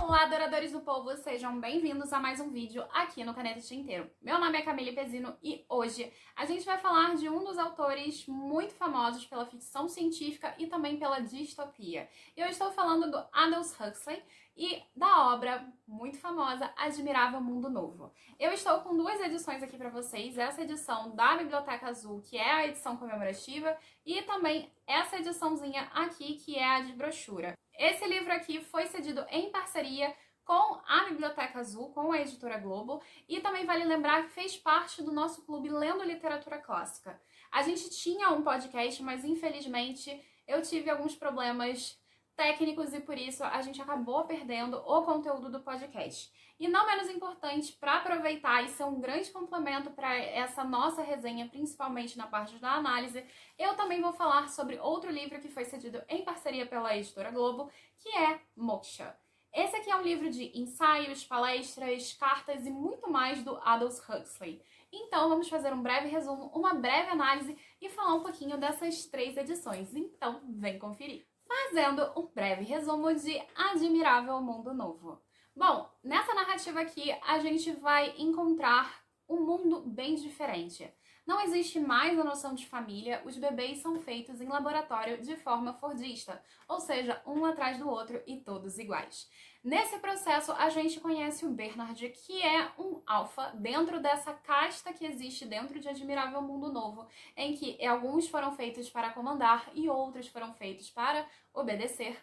Olá, adoradores do povo! Sejam bem-vindos a mais um vídeo aqui no Caneta Tinteiro. Meu nome é Camille Pezino e hoje a gente vai falar de um dos autores muito famosos pela ficção científica e também pela distopia. Eu estou falando do Aldous Huxley e da obra muito famosa Admirável Mundo Novo. Eu estou com duas edições aqui para vocês, essa edição da Biblioteca Azul, que é a edição comemorativa, e também essa ediçãozinha aqui, que é a de brochura. Esse livro aqui foi cedido em parceria com a Biblioteca Azul, com a Editora Globo, e também vale lembrar que fez parte do nosso clube Lendo Literatura Clássica. A gente tinha um podcast, mas infelizmente eu tive alguns problemas técnicos e por isso a gente acabou perdendo o conteúdo do podcast. E não menos importante, para aproveitar e ser um grande complemento para essa nossa resenha, principalmente na parte da análise, eu também vou falar sobre outro livro que foi cedido em parceria pela Editora Globo, que é Moksha. Esse aqui é um livro de ensaios, palestras, cartas e muito mais do Aldous Huxley. Então vamos fazer um breve resumo, uma breve análise e falar um pouquinho dessas três edições. Então vem conferir. Fazendo um breve resumo de Admirável Mundo Novo. Bom, nessa narrativa aqui a gente vai encontrar um mundo bem diferente. Não existe mais a noção de família, os bebês são feitos em laboratório de forma fordista, ou seja, um atrás do outro e todos iguais. Nesse processo, a gente conhece o Bernard, que é um alfa dentro dessa casta que existe dentro de Admirável Mundo Novo, em que alguns foram feitos para comandar e outros foram feitos para obedecer.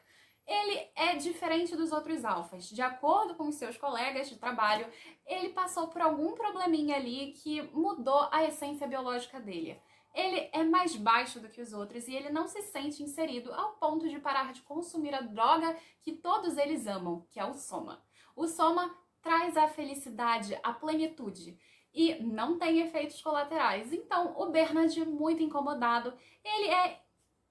Ele é diferente dos outros alfas. De acordo com os seus colegas de trabalho, ele passou por algum probleminha ali que mudou a essência biológica dele. Ele é mais baixo do que os outros e ele não se sente inserido ao ponto de parar de consumir a droga que todos eles amam, que é o Soma. O Soma traz a felicidade, a plenitude e não tem efeitos colaterais. Então, o Bernard, muito incomodado, ele é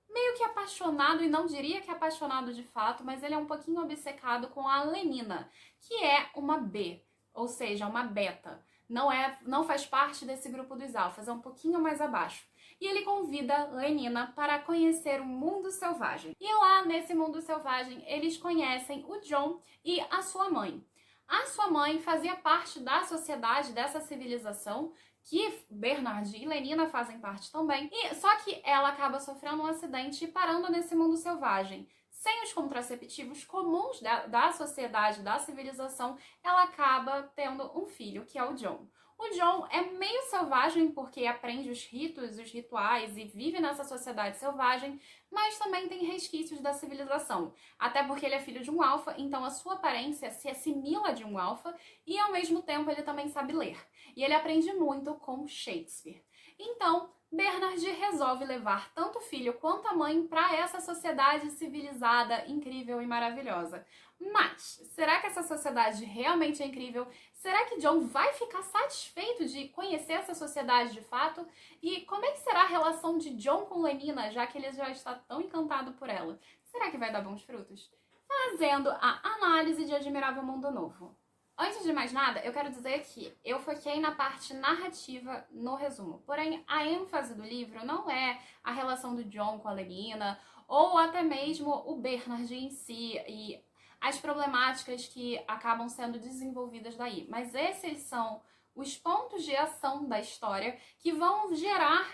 meio que apaixonado, e não diria que é apaixonado de fato, mas ele é um pouquinho obcecado com a Lenina, que é uma B, ou seja, uma beta. Não faz parte desse grupo dos alfas, é um pouquinho mais abaixo. E ele convida Lenina para conhecer o mundo selvagem. E lá nesse mundo selvagem, eles conhecem o John e a sua mãe. A sua mãe fazia parte da sociedade, dessa civilização, que Bernard e Lenina fazem parte também, e só que ela acaba sofrendo um acidente e parando nesse mundo selvagem. Sem os contraceptivos comuns da sociedade, da civilização, ela acaba tendo um filho, que é o John. O John é meio selvagem porque aprende os ritos, os rituais e vive nessa sociedade selvagem, mas também tem resquícios da civilização. Até porque ele é filho de um alfa, então a sua aparência se assimila de um alfa e ao mesmo tempo ele também sabe ler. E ele aprende muito com Shakespeare. Então, Bernard resolve levar tanto o filho quanto a mãe para essa sociedade civilizada, incrível e maravilhosa. Mas, será que essa sociedade realmente é incrível? Será que John vai ficar satisfeito de conhecer essa sociedade de fato? E como é que será a relação de John com Lenina, já que ele já está tão encantado por ela? Será que vai dar bons frutos? Fazendo a análise de Admirável Mundo Novo. Antes de mais nada, eu quero dizer que eu foquei na parte narrativa no resumo. Porém, a ênfase do livro não é a relação do John com a Lenina, ou até mesmo o Bernard em si e as problemáticas que acabam sendo desenvolvidas daí. Mas esses são os pontos de ação da história que vão gerar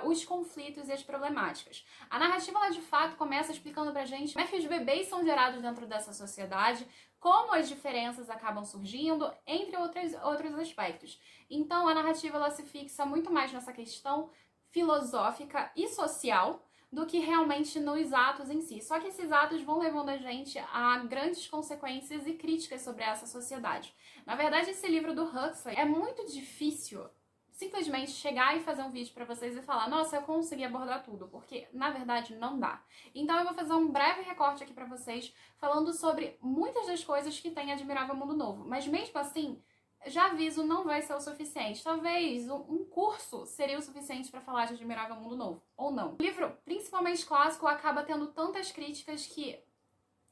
os conflitos e as problemáticas. A narrativa, ela de fato começa explicando pra gente como é que os bebês são gerados dentro dessa sociedade, como as diferenças acabam surgindo, entre outros aspectos. Então a narrativa, ela se fixa muito mais nessa questão filosófica e social do que realmente nos atos em si. Só que esses atos vão levando a gente a grandes consequências e críticas sobre essa sociedade. Na verdade, esse livro do Huxley é muito difícil simplesmente chegar e fazer um vídeo pra vocês e falar, nossa, eu consegui abordar tudo, porque na verdade não dá. Então eu vou fazer um breve recorte aqui pra vocês, falando sobre muitas das coisas que tem Admirável Mundo Novo, mas mesmo assim, já aviso, não vai ser o suficiente. Talvez um curso seria o suficiente pra falar de Admirável Mundo Novo, ou não. O livro, principalmente clássico, acaba tendo tantas críticas que,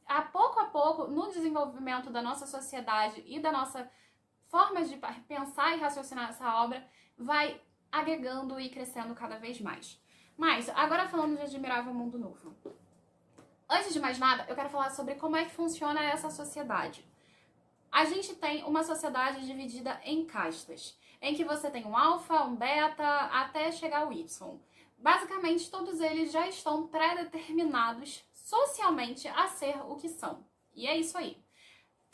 a pouco, no desenvolvimento da nossa sociedade e da nossa forma de pensar e raciocinar essa obra, vai agregando e crescendo cada vez mais. Mas, agora falando de Admirável Mundo Novo. Antes de mais nada, eu quero falar sobre como é que funciona essa sociedade. A gente tem uma sociedade dividida em castas, em que você tem um alfa, um beta, até chegar ao Y. Basicamente, todos eles já estão pré-determinados socialmente a ser o que são. E é isso aí.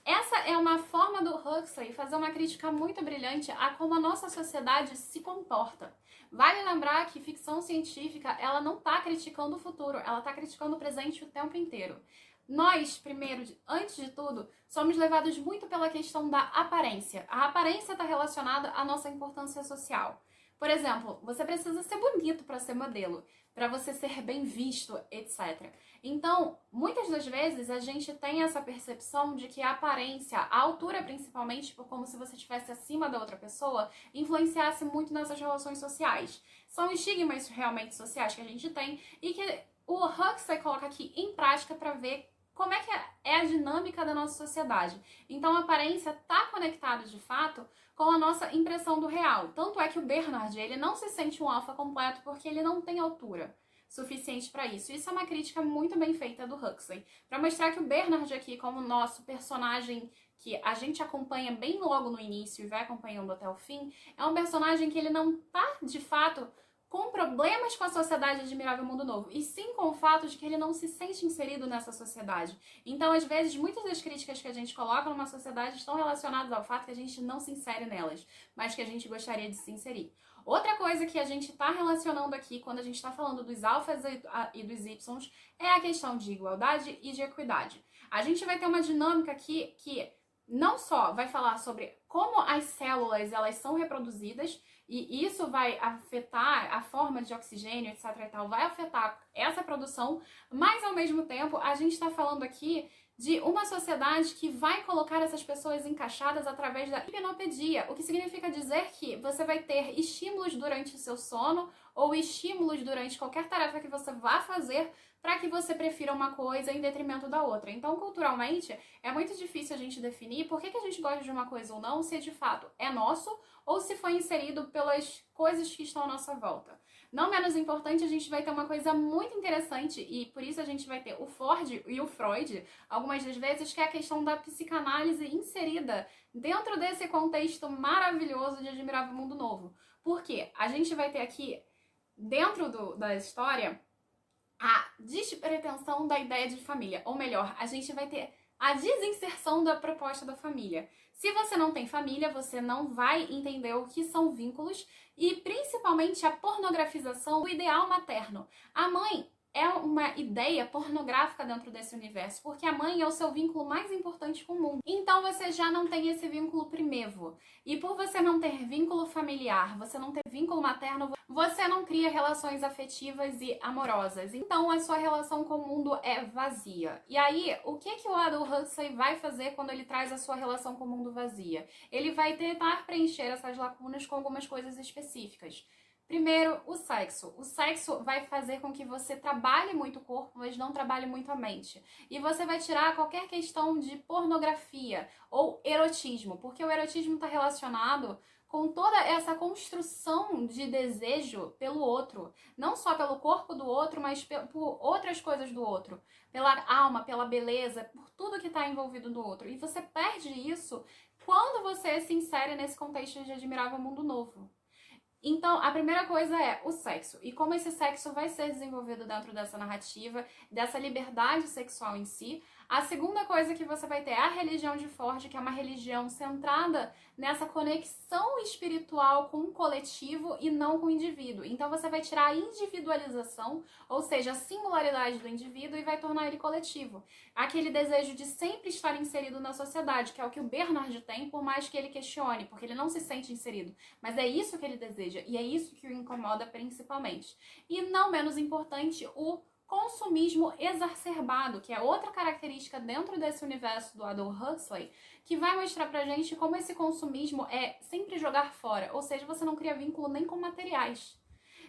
Essa é uma forma do Huxley fazer uma crítica muito brilhante a como a nossa sociedade se comporta. Vale lembrar que ficção científica, ela não está criticando o futuro, ela está criticando o presente o tempo inteiro. Nós, primeiro, antes de tudo, somos levados muito pela questão da aparência. A aparência está relacionada à nossa importância social. Por exemplo, você precisa ser bonito para ser modelo, para você ser bem visto, etc. Então, muitas das vezes a gente tem essa percepção de que a aparência, a altura principalmente, como se você estivesse acima da outra pessoa, influenciasse muito nessas relações sociais. São estigmas realmente sociais que a gente tem e que o Huxley coloca aqui em prática para ver como é que é a dinâmica da nossa sociedade. Então, a aparência está conectada, de fato, com a nossa impressão do real. Tanto é que o Bernard, ele não se sente um alfa completo porque ele não tem altura suficiente para isso. Isso é uma crítica muito bem feita do Huxley, para mostrar que o Bernard aqui, como nosso personagem que a gente acompanha bem logo no início e vai acompanhando até o fim, é um personagem que ele não tá, de fato, com problemas com a sociedade Admirável Mundo Novo, e sim com o fato de que ele não se sente inserido nessa sociedade. Então, às vezes, muitas das críticas que a gente coloca numa sociedade estão relacionadas ao fato que a gente não se insere nelas, mas que a gente gostaria de se inserir. Outra coisa que a gente está relacionando aqui, quando a gente está falando dos alfas e dos ys, é a questão de igualdade e de equidade. A gente vai ter uma dinâmica aqui que não só vai falar sobre como as células elas são reproduzidas, e isso vai afetar a forma de oxigênio, etc. e tal, vai afetar essa produção, mas ao mesmo tempo a gente está falando aqui de uma sociedade que vai colocar essas pessoas encaixadas através da hipnopedia, o que significa dizer que você vai ter estímulos durante o seu sono ou estímulos durante qualquer tarefa que você vá fazer para que você prefira uma coisa em detrimento da outra. Então, culturalmente, é muito difícil a gente definir por que a gente gosta de uma coisa ou não, se de fato é nosso ou se foi inserido pelas coisas que estão à nossa volta. Não menos importante, a gente vai ter uma coisa muito interessante, e por isso a gente vai ter o Ford e o Freud, algumas das vezes, que é a questão da psicanálise inserida dentro desse contexto maravilhoso de Admirável Mundo Novo. Por quê? A gente vai ter aqui, dentro da história, a despretensão da ideia de família, ou melhor, a gente vai ter a desinserção da proposta da família. Se você não tem família, você não vai entender o que são vínculos e principalmente a pornografização do ideal materno. A mãe é uma ideia pornográfica dentro desse universo, porque a mãe é o seu vínculo mais importante com o mundo. Então você já não tem esse vínculo primevo. E por você não ter vínculo familiar, você não ter vínculo materno, você não cria relações afetivas e amorosas. Então a sua relação com o mundo é vazia. E aí, o que o Aldous Huxley vai fazer quando ele traz a sua relação com o mundo vazia? Ele vai tentar preencher essas lacunas com algumas coisas específicas. Primeiro, o sexo. O sexo vai fazer com que você trabalhe muito o corpo, mas não trabalhe muito a mente. E você vai tirar qualquer questão de pornografia ou erotismo, porque o erotismo está relacionado com toda essa construção de desejo pelo outro. Não só pelo corpo do outro, mas por outras coisas do outro. Pela alma, pela beleza, por tudo que está envolvido no outro. E você perde isso quando você se insere nesse contexto de Admirável Mundo Novo. Então, a primeira coisa é o sexo. E como esse sexo vai ser desenvolvido dentro dessa narrativa, dessa liberdade sexual em si. A segunda coisa que você vai ter é a religião de Ford, que é uma religião centrada nessa conexão espiritual com o coletivo e não com o indivíduo. Então você vai tirar a individualização, ou seja, a singularidade do indivíduo, e vai tornar ele coletivo. Aquele desejo de sempre estar inserido na sociedade, que é o que o Bernard tem, por mais que ele questione, porque ele não se sente inserido. Mas é isso que ele deseja, e é isso que o incomoda principalmente. E não menos importante, o consumismo exacerbado, que é outra característica dentro desse universo do Aldous Huxley, que vai mostrar pra gente como esse consumismo é sempre jogar fora, ou seja, você não cria vínculo nem com materiais.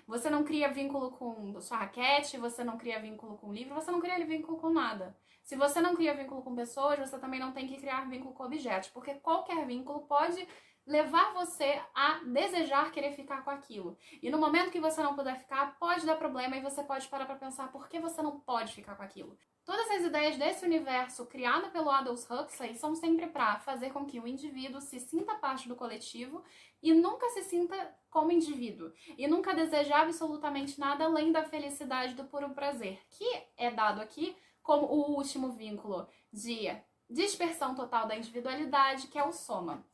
Você não cria vínculo com sua raquete, você não cria vínculo com livro, você não cria vínculo com nada. Se você não cria vínculo com pessoas, você também não tem que criar vínculo com objetos, porque qualquer vínculo pode levar você a desejar querer ficar com aquilo. E no momento que você não puder ficar, pode dar problema e você pode parar para pensar por que você não pode ficar com aquilo. Todas as ideias desse universo criado pelo Aldous Huxley são sempre para fazer com que o indivíduo se sinta parte do coletivo e nunca se sinta como indivíduo. E nunca deseje absolutamente nada além da felicidade do puro prazer, que é dado aqui como o último vínculo de dispersão total da individualidade, que é o soma.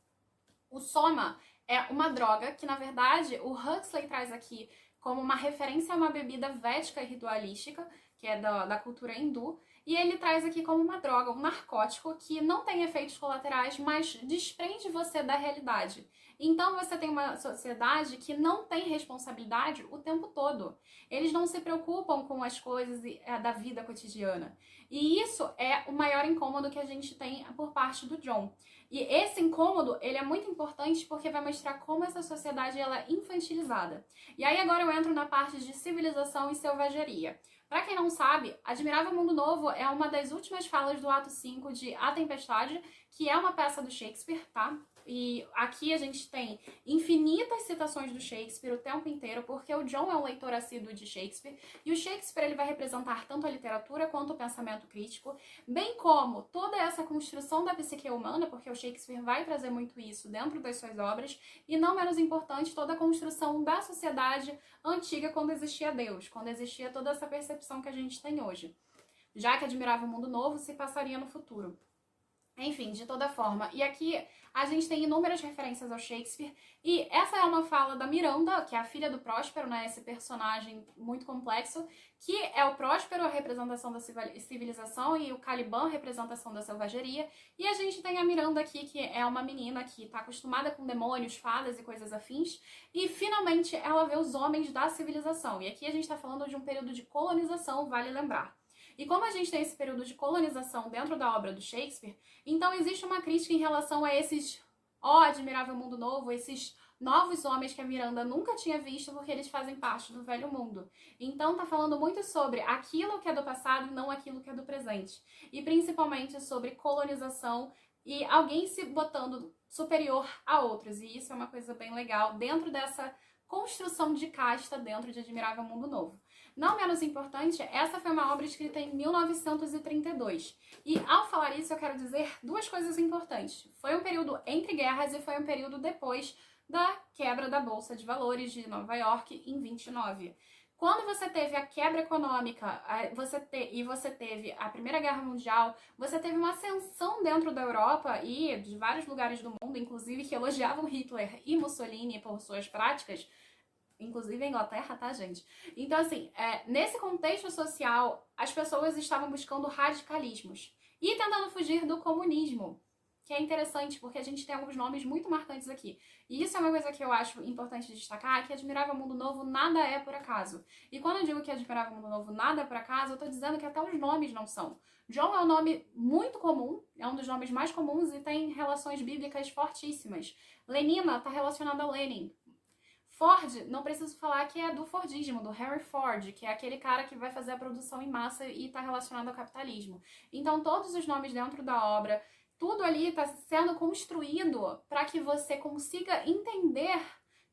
O soma é uma droga que, na verdade, o Huxley traz aqui como uma referência a uma bebida védica e ritualística, que é da cultura hindu, e ele traz aqui como uma droga, um narcótico que não tem efeitos colaterais, mas desprende você da realidade. Então você tem uma sociedade que não tem responsabilidade o tempo todo. Eles não se preocupam com as coisas da vida cotidiana. E isso é o maior incômodo que a gente tem por parte do John. E esse incômodo, ele é muito importante porque vai mostrar como essa sociedade ela é infantilizada. E aí agora eu entro na parte de civilização e selvageria. Para quem não sabe, Admirável Mundo Novo é uma das últimas falas do ato 5 de A Tempestade, que é uma peça do Shakespeare, tá? E aqui a gente tem infinitas citações do Shakespeare o tempo inteiro, porque o John é um leitor assíduo de Shakespeare, e o Shakespeare ele vai representar tanto a literatura quanto o pensamento crítico, bem como toda essa construção da psique humana, porque o Shakespeare vai trazer muito isso dentro das suas obras, e não menos importante, toda a construção da sociedade antiga quando existia Deus, quando existia toda essa percepção que a gente tem hoje. Já que Admirável Mundo Novo se passaria no futuro. Enfim, de toda forma. E aqui a gente tem inúmeras referências ao Shakespeare. E essa é uma fala da Miranda, que é a filha do Próspero, né? Esse personagem muito complexo, que é o Próspero, a representação da civilização, e o Caliban, a representação da selvageria. E a gente tem a Miranda aqui, que é uma menina que está acostumada com demônios, fadas e coisas afins. E finalmente ela vê os homens da civilização. E aqui a gente está falando de um período de colonização, vale lembrar. E como a gente tem esse período de colonização dentro da obra do Shakespeare, então existe uma crítica em relação a esses, Admirável Mundo Novo, esses novos homens que a Miranda nunca tinha visto porque eles fazem parte do velho mundo. Então tá falando muito sobre aquilo que é do passado e não aquilo que é do presente. E principalmente sobre colonização e alguém se botando superior a outros. E isso é uma coisa bem legal dentro dessa construção de casta dentro de Admirável Mundo Novo. Não menos importante, essa foi uma obra escrita em 1932. E ao falar isso, eu quero dizer duas coisas importantes. Foi um período entre guerras e foi um período depois da quebra da Bolsa de Valores de Nova York em 29. Quando você teve a quebra econômica você teve a Primeira Guerra Mundial, você teve uma ascensão dentro da Europa e de vários lugares do mundo, inclusive que elogiavam Hitler e Mussolini por suas práticas, inclusive a Inglaterra, tá, gente? Então, assim, nesse contexto social, as pessoas estavam buscando radicalismos e tentando fugir do comunismo, que é interessante, porque a gente tem alguns nomes muito marcantes aqui. E isso é uma coisa que eu acho importante destacar, que Admirável Mundo Novo nada é por acaso. E quando eu digo que Admirável Mundo Novo nada é por acaso, eu tô dizendo que até os nomes não são. John é um nome muito comum, é um dos nomes mais comuns e tem relações bíblicas fortíssimas. Lenina tá relacionada a Lenin. Ford, não preciso falar que é do Fordismo, do Henry Ford, que é aquele cara que vai fazer a produção em massa e está relacionado ao capitalismo. Então, todos os nomes dentro da obra, tudo ali está sendo construído para que você consiga entender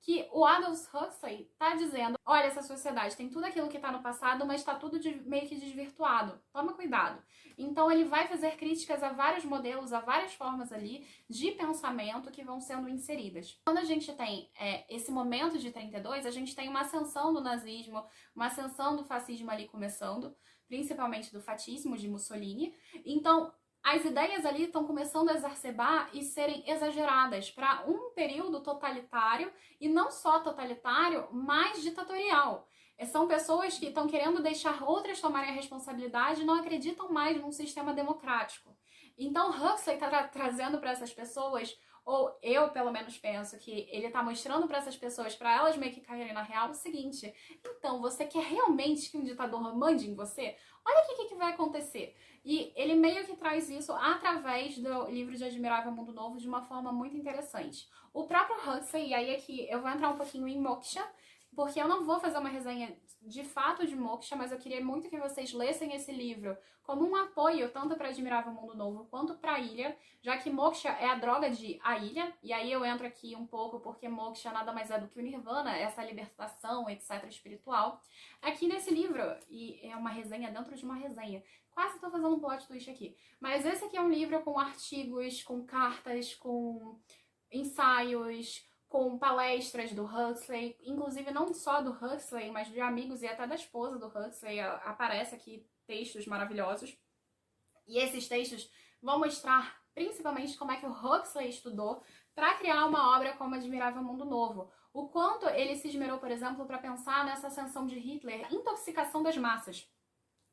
que o Aldous Huxley está dizendo, olha, essa sociedade tem tudo aquilo que está no passado, mas está tudo meio que desvirtuado. Toma cuidado. Então ele vai fazer críticas a vários modelos, a várias formas ali de pensamento que vão sendo inseridas. Quando a gente tem esse momento de 32, a gente tem uma ascensão do nazismo, uma ascensão do fascismo ali começando, principalmente do fatismo de Mussolini. Então, as ideias ali estão começando a exacerbar e serem exageradas para um período totalitário, e não só totalitário, mas ditatorial. São pessoas que estão querendo deixar outras tomarem a responsabilidade e não acreditam mais num sistema democrático. Então, Huxley está trazendo para essas pessoas, ou eu pelo menos penso que ele está mostrando para essas pessoas, para elas meio que caírem na real, o seguinte: então, você quer realmente que um ditador mande em você? Olha o que vai acontecer. E ele meio que traz isso através do livro de Admirável Mundo Novo de uma forma muito interessante. O próprio Huxley, e aí aqui eu vou entrar um pouquinho em Moksha, porque eu não vou fazer uma resenha de fato de Moksha, mas eu queria muito que vocês lessem esse livro como um apoio tanto para Admirável Mundo Novo quanto para a Ilha, já que Moksha é a droga de A Ilha, e aí eu entro aqui um pouco porque Moksha nada mais é do que o Nirvana, essa libertação, etc, espiritual. Aqui nesse livro, e é uma resenha dentro de uma resenha, quase estou fazendo um plot twist aqui, mas esse aqui é um livro com artigos, com cartas, com ensaios, com palestras do Huxley, inclusive não só do Huxley, mas de amigos e até da esposa do Huxley. Aparece aqui textos maravilhosos. E esses textos vão mostrar principalmente como é que o Huxley estudou para criar uma obra como Admirável Mundo Novo. O quanto ele se esmerou, por exemplo, para pensar nessa ascensão de Hitler, intoxicação das massas.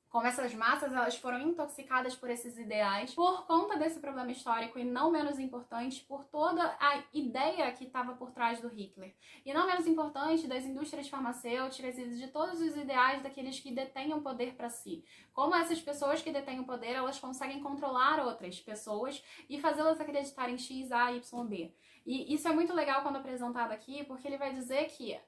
Como essas massas elas foram intoxicadas por esses ideais por conta desse problema histórico e não menos importante por toda a ideia que estava por trás do Hitler. E não menos importante das indústrias farmacêuticas e de todos os ideais daqueles que detêm o poder para si. Como essas pessoas que detêm o poder, elas conseguem controlar outras pessoas e fazê-las acreditar em X, A, Y, B. E isso é muito legal quando apresentado aqui, porque ele vai dizer que,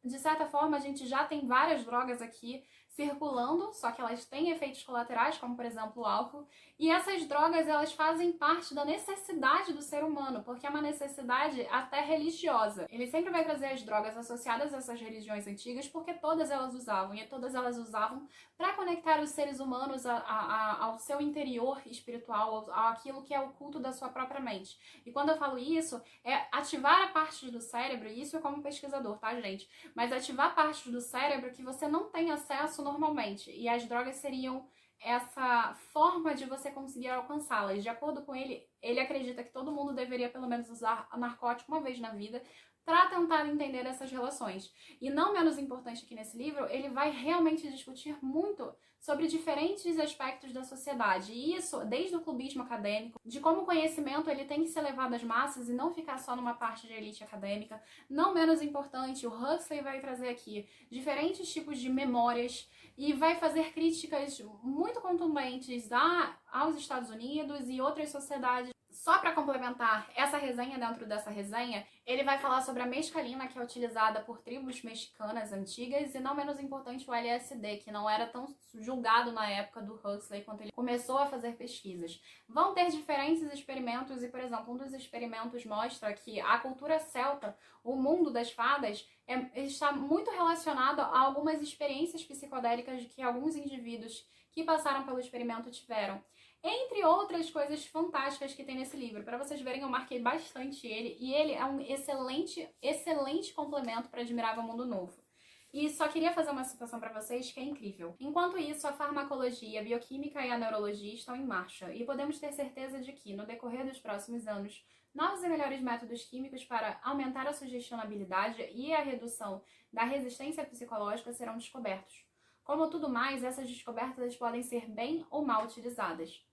de certa forma, a gente já tem várias drogas aqui circulando, só que elas têm efeitos colaterais, como por exemplo o álcool, e essas drogas elas fazem parte da necessidade do ser humano, porque é uma necessidade até religiosa. Ele sempre vai trazer as drogas associadas a essas religiões antigas, porque todas elas usavam, e todas elas usavam para conectar os seres humanos ao seu interior espiritual, àquilo que é o culto da sua própria mente. E quando eu falo isso, é ativar a parte do cérebro, e isso é como pesquisador, tá, gente? Mas ativar partes do cérebro que você não tem acesso normalmente. E as drogas seriam essa forma de você conseguir alcançá-las. De acordo com ele, ele acredita que todo mundo deveria pelo menos usar narcótico uma vez na vida para tentar entender essas relações. E não menos importante aqui nesse livro, ele vai realmente discutir muito sobre diferentes aspectos da sociedade. E isso desde o clubismo acadêmico, de como o conhecimento ele tem que ser levado às massas e não ficar só numa parte de elite acadêmica. Não menos importante, o Huxley vai trazer aqui diferentes tipos de memórias e vai fazer críticas muito contundentes aos Estados Unidos e outras sociedades. Só para complementar essa resenha, dentro dessa resenha, ele vai falar sobre a mescalina, que é utilizada por tribos mexicanas antigas, e não menos importante o LSD, que não era tão julgado na época do Huxley, quando ele começou a fazer pesquisas. Vão ter diferentes experimentos, e, por exemplo, um dos experimentos mostra que a cultura celta, o mundo das fadas, está muito relacionado a algumas experiências psicodélicas que alguns indivíduos que passaram pelo experimento tiveram. Entre outras coisas fantásticas que tem nesse livro. Para vocês verem, eu marquei bastante ele. E ele é um excelente complemento para Admirável Mundo Novo. E só queria fazer uma citação para vocês que é incrível. Enquanto isso, a farmacologia, a bioquímica e a neurologia estão em marcha. E podemos ter certeza de que, no decorrer dos próximos anos, novos e melhores métodos químicos para aumentar a sugestionabilidade e a redução da resistência psicológica serão descobertos. Como tudo mais, essas descobertas podem ser bem ou mal utilizadas.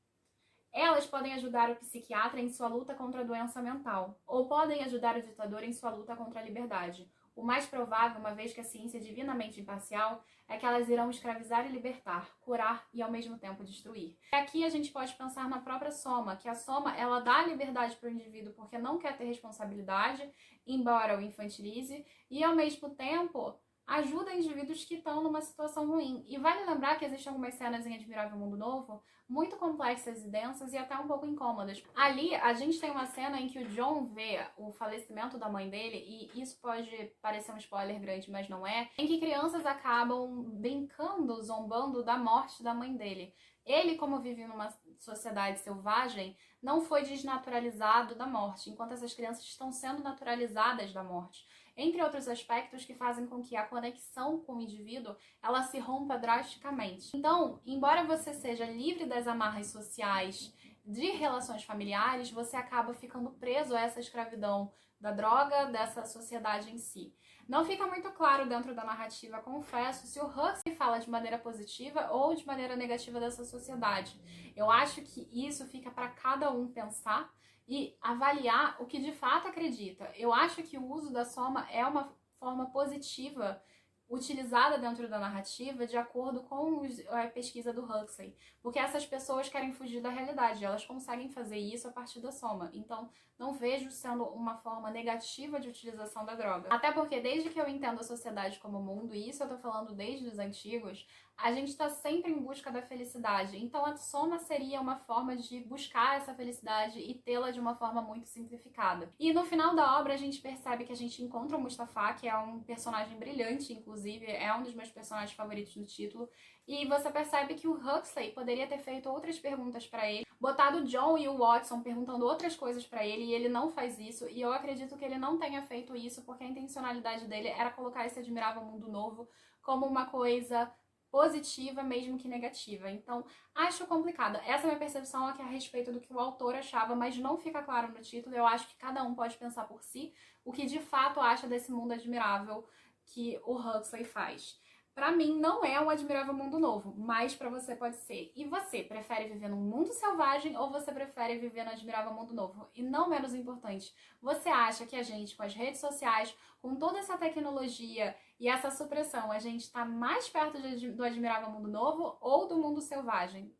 Elas podem ajudar o psiquiatra em sua luta contra a doença mental, ou podem ajudar o ditador em sua luta contra a liberdade. O mais provável, uma vez que a ciência é divinamente imparcial, é que elas irão escravizar e libertar, curar e ao mesmo tempo destruir. E aqui a gente pode pensar na própria soma, que a soma ela dá liberdade para o indivíduo porque não quer ter responsabilidade, embora o infantilize, e ao mesmo tempo ajuda indivíduos que estão numa situação ruim. E vale lembrar que existem algumas cenas em Admirável Mundo Novo muito complexas e densas e até um pouco incômodas. Ali, a gente tem uma cena em que o John vê o falecimento da mãe dele, e isso pode parecer um spoiler grande, mas não é, em que crianças acabam brincando, zombando da morte da mãe dele. Ele, como vive numa sociedade selvagem, não foi desnaturalizado da morte, enquanto essas crianças estão sendo naturalizadas da morte. Entre outros aspectos que fazem com que a conexão com o indivíduo ela se rompa drasticamente. Então, embora você seja livre das amarras sociais de relações familiares, você acaba ficando preso a essa escravidão da droga, dessa sociedade em si. Não fica muito claro dentro da narrativa, confesso, se o Huxley fala de maneira positiva ou de maneira negativa dessa sociedade. Eu acho que isso fica para cada um pensar e avaliar o que de fato acredita. Eu acho que o uso da soma é uma forma positiva utilizada dentro da narrativa de acordo com a pesquisa do Huxley, porque essas pessoas querem fugir da realidade, elas conseguem fazer isso a partir da soma, então não vejo sendo uma forma negativa de utilização da droga. Até porque desde que eu entendo a sociedade como mundo, e isso eu tô falando desde os antigos, a gente está sempre em busca da felicidade, então a soma seria uma forma de buscar essa felicidade e tê-la de uma forma muito simplificada. E no final da obra a gente percebe que a gente encontra o Mustafa, que é um personagem brilhante, inclusive, é um dos meus personagens favoritos no título, e você percebe que o Huxley poderia ter feito outras perguntas pra ele, botado o John e o Watson perguntando outras coisas pra ele, e ele não faz isso, e eu acredito que ele não tenha feito isso porque a intencionalidade dele era colocar esse admirável mundo novo como uma coisa positiva mesmo que negativa. Então, acho complicado. Essa é a minha percepção aqui a respeito do que o autor achava, mas não fica claro no título. Eu acho que cada um pode pensar por si o que de fato acha desse mundo admirável que o Huxley faz. Pra mim, não é um admirável mundo novo, mas pra você pode ser. E você, prefere viver num mundo selvagem ou você prefere viver no admirável mundo novo? E não menos importante, você acha que a gente, com as redes sociais, com toda essa tecnologia e essa supressão, a gente tá mais perto do admirável mundo novo ou do mundo selvagem?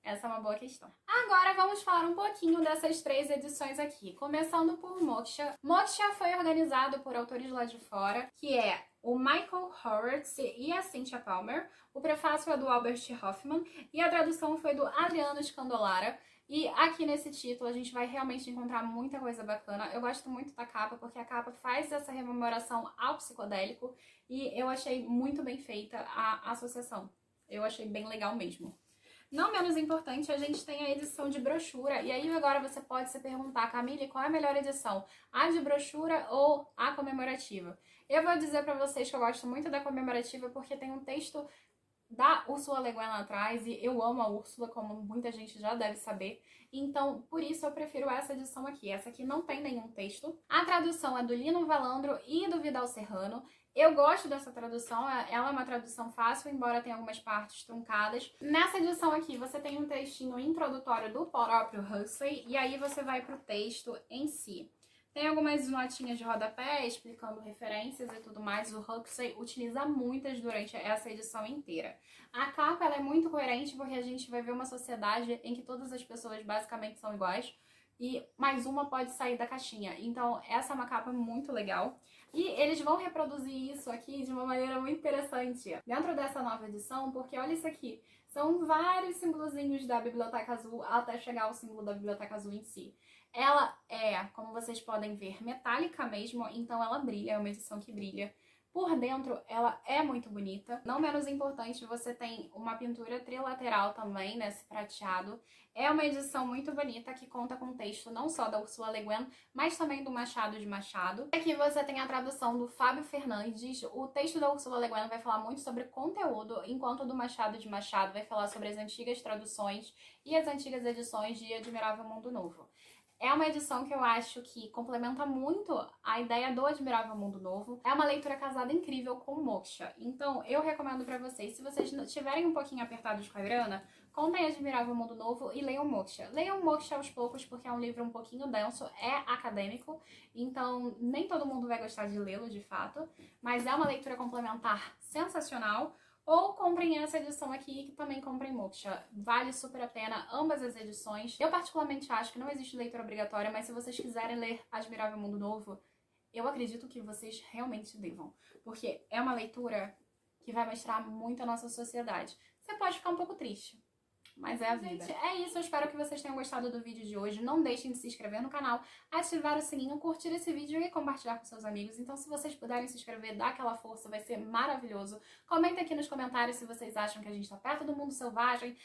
Essa é uma boa questão. Agora vamos falar um pouquinho dessas 3 edições aqui, começando por Moksha. Moksha foi organizado por autores lá de fora, que é o Michael Horowitz e a Cynthia Palmer. O prefácio é do Albert Hoffman e a tradução foi do Adriano Scandolara. E aqui nesse título a gente vai realmente encontrar muita coisa bacana. Eu gosto muito da capa, porque a capa faz essa rememoração ao psicodélico e eu achei muito bem feita a associação. Eu achei bem legal mesmo. Não menos importante, a gente tem a edição de brochura, e aí agora você pode se perguntar, Camille, qual é a melhor edição? A de brochura ou a comemorativa? Eu vou dizer pra vocês que eu gosto muito da comemorativa porque tem um texto da Ursula Le Guin lá atrás, e eu amo a Úrsula, como muita gente já deve saber, então por isso eu prefiro essa edição aqui. Essa aqui não tem nenhum texto. A tradução é do Lino Valandro e do Vidal Serrano. Eu gosto dessa tradução, ela é uma tradução fácil, embora tenha algumas partes truncadas. Nessa edição aqui você tem um textinho introdutório do próprio Huxley, e aí você vai pro texto em si. Tem algumas notinhas de rodapé explicando referências e tudo mais. O Huxley utiliza muitas durante essa edição inteira. A capa ela é muito coerente porque a gente vai ver uma sociedade em que todas as pessoas basicamente são iguais e mais uma pode sair da caixinha. Então essa é uma capa muito legal. E eles vão reproduzir isso aqui de uma maneira muito interessante dentro dessa nova edição, porque olha isso aqui. São vários símbolozinhos da Biblioteca Azul até chegar ao símbolo da Biblioteca Azul em si. Ela é, como vocês podem ver, metálica mesmo, então ela brilha, é uma edição que brilha. Por dentro, ela é muito bonita. Não menos importante, você tem uma pintura trilateral também nesse prateado. É uma edição muito bonita que conta com texto não só da Ursula Le Guin, mas também do Machado de Machado. Aqui você tem a tradução do Fábio Fernandes. O texto da Ursula Le Guin vai falar muito sobre conteúdo, enquanto o do Machado de Machado vai falar sobre as antigas traduções e as antigas edições de Admirável Mundo Novo. É uma edição que eu acho que complementa muito a ideia do Admirável Mundo Novo. É uma leitura casada incrível com Moksha. Então, eu recomendo pra vocês, se vocês estiverem um pouquinho apertados com a grana, comprem Admirável Mundo Novo e leiam Moksha. Leiam Moksha aos poucos, porque é um livro um pouquinho denso, é acadêmico, então nem todo mundo vai gostar de lê-lo, de fato, mas é uma leitura complementar sensacional. Ou comprem essa edição aqui, que também comprem Moksha. Vale super a pena ambas as edições. Eu particularmente acho que não existe leitura obrigatória, mas se vocês quiserem ler Admirável Mundo Novo, eu acredito que vocês realmente devam. Porque é uma leitura que vai mostrar muito a nossa sociedade. Você pode ficar um pouco triste, mas é a vida. Gente, é isso. Eu espero que vocês tenham gostado do vídeo de hoje. Não deixem de se inscrever no canal, ativar o sininho, curtir esse vídeo e compartilhar com seus amigos. Então, se vocês puderem se inscrever, dar aquela força, vai ser maravilhoso. Comenta aqui nos comentários se vocês acham que a gente tá perto do mundo selvagem,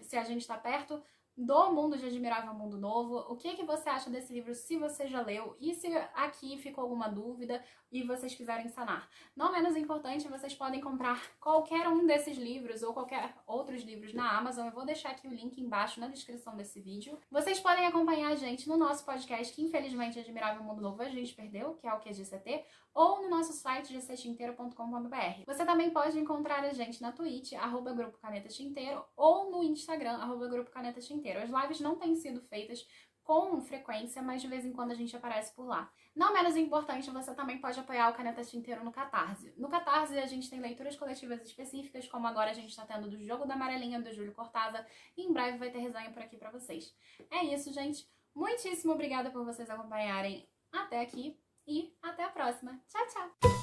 se a gente tá perto do mundo de Admirável Mundo Novo. O que você acha desse livro, se você já leu, e se aqui ficou alguma dúvida e vocês quiserem sanar. Não menos importante, vocês podem comprar qualquer um desses livros ou qualquer outros livros na Amazon. Eu vou deixar aqui o link embaixo na descrição desse vídeo. Vocês podem acompanhar a gente no nosso podcast, que infelizmente Admirável Mundo Novo a gente perdeu, que é o QGCT, ou no nosso site gctinteiro.com.br. Você também pode encontrar a gente na Twitch, @Grupo Caneta Tinteiro, ou no Instagram, @Grupo Caneta Tinteiro. As lives não têm sido feitas com frequência, mas de vez em quando a gente aparece por lá. Não menos importante, você também pode apoiar o Caneta Tinteiro no Catarse. No Catarse a gente tem leituras coletivas específicas, como agora a gente está tendo do Jogo da Amarelinha, do Júlio Cortázar, e em breve vai ter resenha por aqui pra vocês. É isso, gente. Muitíssimo obrigada por vocês acompanharem até aqui e até a próxima. Tchau, tchau!